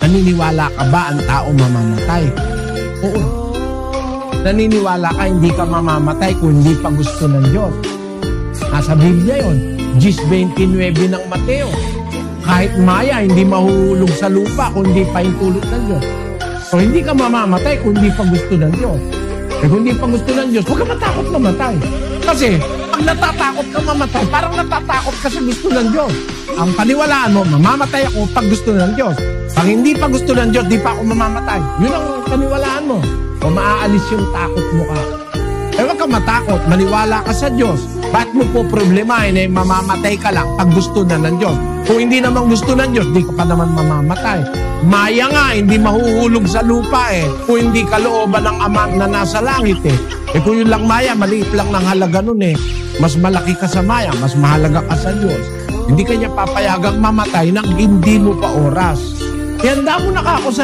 Naniniwala ka ba ang tao mamamatay? Oo. Naniniwala ka hindi ka mamamatay kung hindi pa gusto ng Diyos. Nasa Biblia yun. 10:29 ng Mateo. Kahit maya, hindi mahuhulog sa lupa kung hindi pa intulot ng Diyos. So, hindi ka mamamatay kung hindi pa gusto ng Diyos. Kung hindi pa gusto ng Diyos, huwag ka matakot mamatay. Kasi, pag natatakot ka mamatay, parang natatakot ka sa gusto ng Diyos. Ang paniwalaan mo, mamamatay ako pag gusto ng Diyos. Pag hindi pa gusto ng Diyos, di pa ako mamamatay. Yun ang paniwalaan mo. O maaalis yung takot mo ka. Eh, huwag ka matakot. Maniwala ka sa Diyos. Ba't mo po problemahin eh, mamamatay ka lang pag gusto na ng Diyos? Kung hindi naman gusto ng Diyos, di ka pa naman mamamatay. Maya nga, hindi mahuhulog sa lupa eh. Kung hindi kalooban ng Ama na nasa langit eh. Eh kung yun lang maya, maliit lang ng halaga nun eh. Mas malaki ka sa maya, mas mahalaga ka sa Diyos. Hindi kanya papayagang mamatay nang hindi mo pa oras. Kaya handa mo na ka ako sa